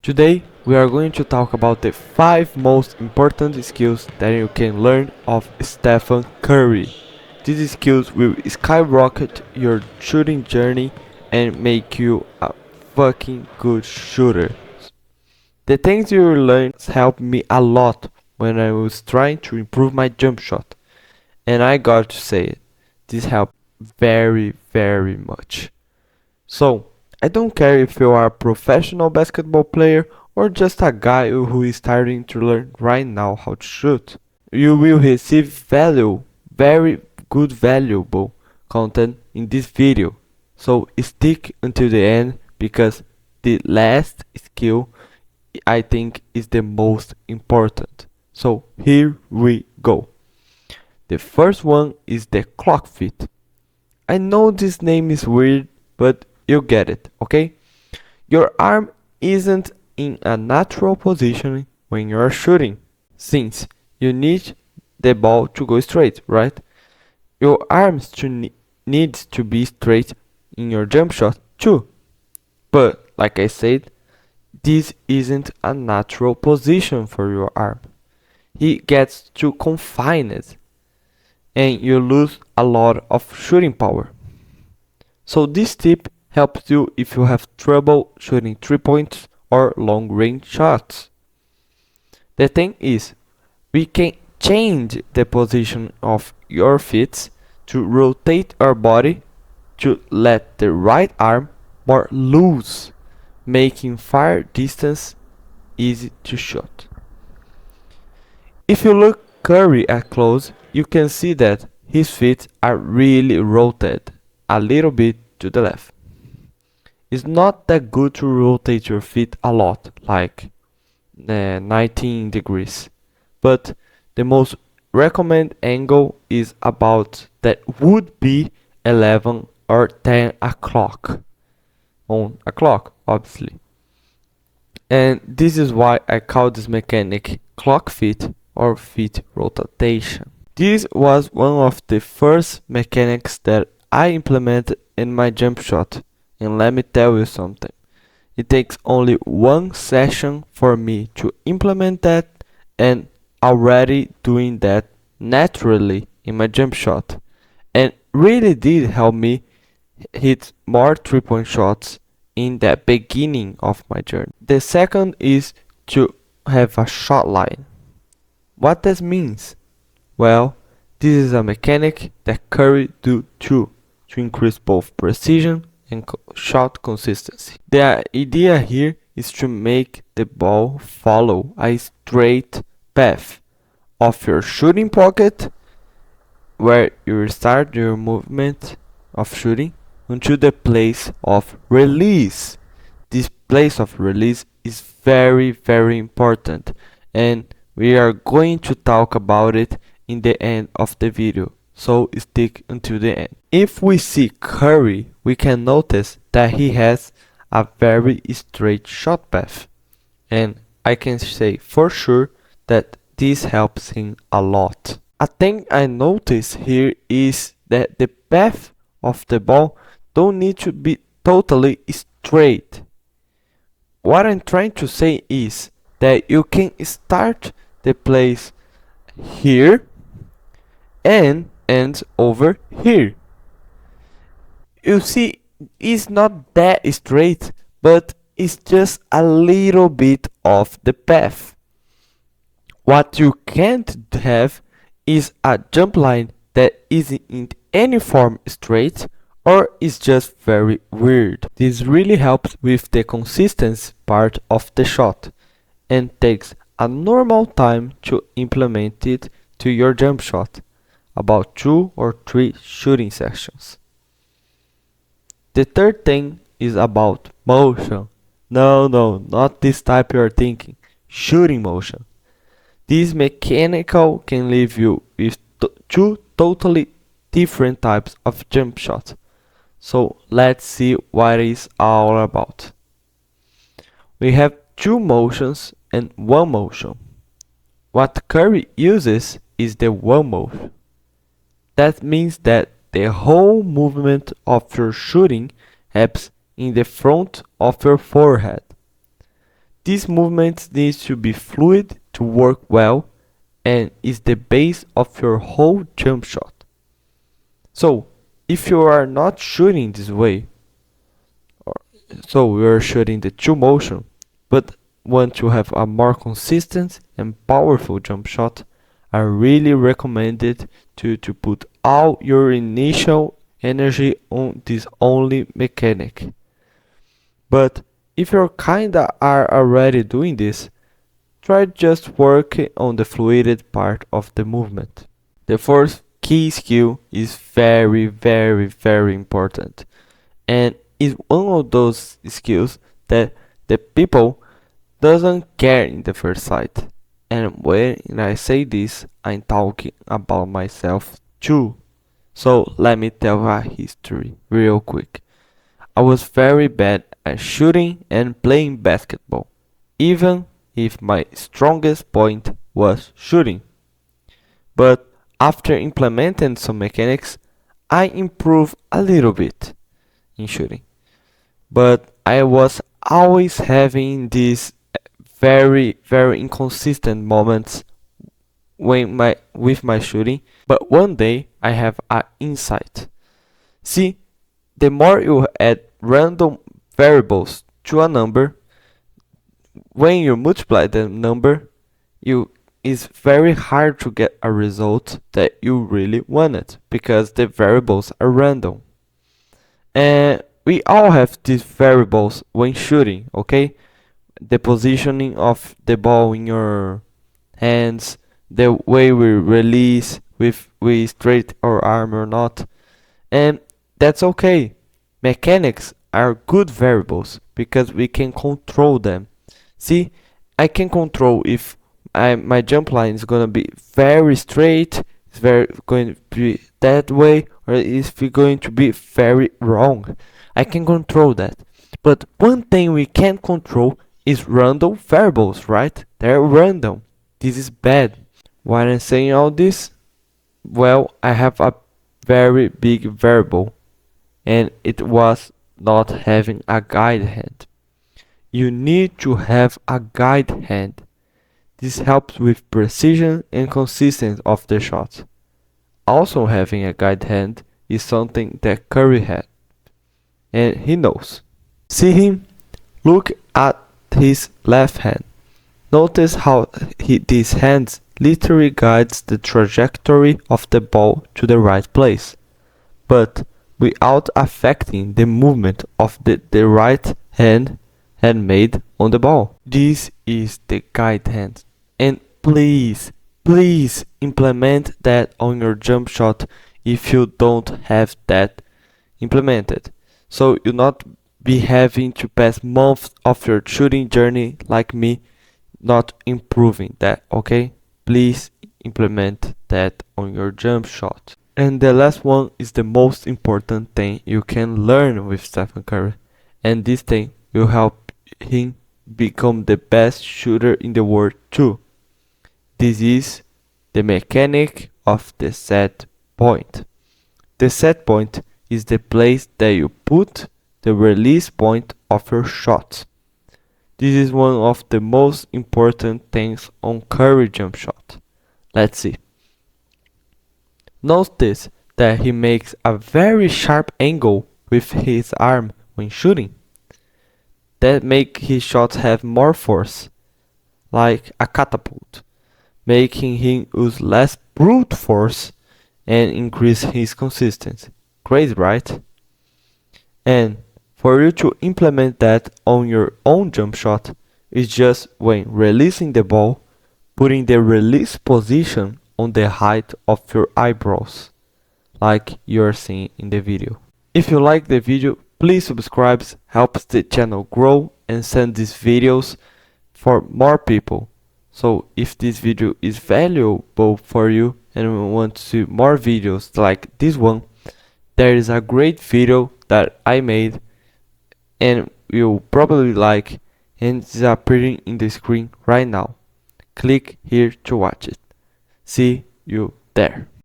Today we are going to talk about the 5 most important skills that you can learn of Stephen Curry. These skills will skyrocket your shooting journey and make you a fucking good shooter. The things you will learn helped me a lot when I was trying to improve my jump shot. And I got to say it, this helped very much. So, I don't care if you are a professional basketball player or just a guy who is starting to learn right now how to shoot. You will receive very good valuable content in this video. So stick until the end because the last skill I think is the most important. So here we go. The first one is the clock fit. I know this name is weird, but you get it, okay? Your arm isn't in a natural position when you're shooting, since you need the ball to go straight, right? Your arms needs to be straight in your jump shot too. But, like I said, this isn't a natural position for your arm. It gets too confined and you lose a lot of shooting power. So this tip helps you if you have trouble shooting 3 points or long range shots. The thing is, we can change the position of your feet to rotate our body to let the right arm more loose, making far distance easy to shoot. If you look Curry at close, you can see that his feet are really rotated a little bit to the left. It's not that good to rotate your feet a lot, like 19 degrees, but the most recommended angle is about that would be 11 or 10 o'clock on a clock, obviously. And this is why I call this mechanic clock fit or feet rotation. This was one of the first mechanics that I implemented in my jump shot, and let me tell you something. It takes only one session for me to implement that and already doing that naturally in my jump shot, and really did help me hit more 3-point shots in the beginning of my journey. The second is to have a shot line. What this means? Well, this is a mechanic that Curry do too to increase both precision and shot consistency. The idea here is to make the ball follow a straight path of your shooting pocket where you start your movement of shooting until the place of release. This place of release is very important, and we are going to talk about it in the end of the video, so stick until the end. If we see Curry, we can notice that he has a very straight shot path, and I can say for sure that this helps him a lot. A thing I notice here is that the path of the ball don't need to be totally straight. What I'm trying to say is that you can start the place here and end over here. You see, it's not that straight, but it's just a little bit off the path. What you can't have is a jump line that isn't in any form straight or is just very weird. This really helps with the consistency part of the shot and takes a normal time to implement it to your jump shot, about 2 or 3 shooting sessions. The third thing is about motion. No, not this type you are thinking. Shooting motion. This mechanical can leave you with two totally different types of jump shots. So let's see what it's all about. We have 2 motions and 1 motion. What Curry uses is the 1 motion. That means that the whole movement of your shooting happens in the front of your forehead. This movement needs to be fluid to work well and is the base of your whole jump shot. So, if you are not shooting this way, so you are shooting the two motion, but want to have a more consistent and powerful jump shot, I really recommend it to put all your initial energy on this only mechanic. But if you kinda are already doing this, try just working on the fluid part of the movement. The fourth key skill is very important, and is one of those skills that the people doesn't care in the first sight. And when I say this, I'm talking about myself too. So let me tell a history real quick. I was very bad at shooting and playing basketball, even if my strongest point was shooting. But after implementing some mechanics, I improved a little bit in shooting. But I was always having these very inconsistent moments with my shooting. But one day I have an insight. See, the more you add random variables to a number, when you multiply the number, it's very hard to get a result that you really wanted because the variables are random. And we all have these variables when shooting, okay? The positioning of the ball in your hands, the way we release, if we straight our arm or not, and that's okay. Mechanics are good variables because we can control them. See, I can control if my jump line is gonna be very straight, it's very going to be that way, or if it's going to be very wrong. I can control that. But one thing we can't control is random variables, right? They're random. This is bad. Why I'm saying all this? Well, I have a very big variable, and it was not having a guide hand. You need to have a guide hand. This helps with precision and consistency of the shot. Also having a guide hand is something that Curry had, and he knows. See him? Look at his left hand. Notice how these hands literally guides the trajectory of the ball to the right place, but without affecting the movement of the right hand had made on the ball. This is the guide hand. And please implement that on your jump shot if you don't have that implemented. So you'll not be having to pass months of your shooting journey like me not improving that, okay? Please implement that on your jump shot. And the last one is the most important thing you can learn with Stephen Curry. And this thing will help him become the best shooter in the world too. This is the mechanic of the set point. The set point is the place that you put the release point of your shot. This is one of the most important things on Curry jump shot. Let's see. Notice that he makes a very sharp angle with his arm when shooting. That makes his shots have more force, like a catapult, making him use less brute force and increase his consistency. Crazy, right? And for you to implement that on your own jump shot, is just when releasing the ball, putting the release position on the height of your eyebrows, like you're seeing in the video. If you like the video, please subscribe, helps the channel grow and send these videos for more people. So if this video is valuable for you and you want to see more videos like this one, there is a great video that I made and you'll probably like, and it's appearing in the screen right now. Click here to watch it. See you there.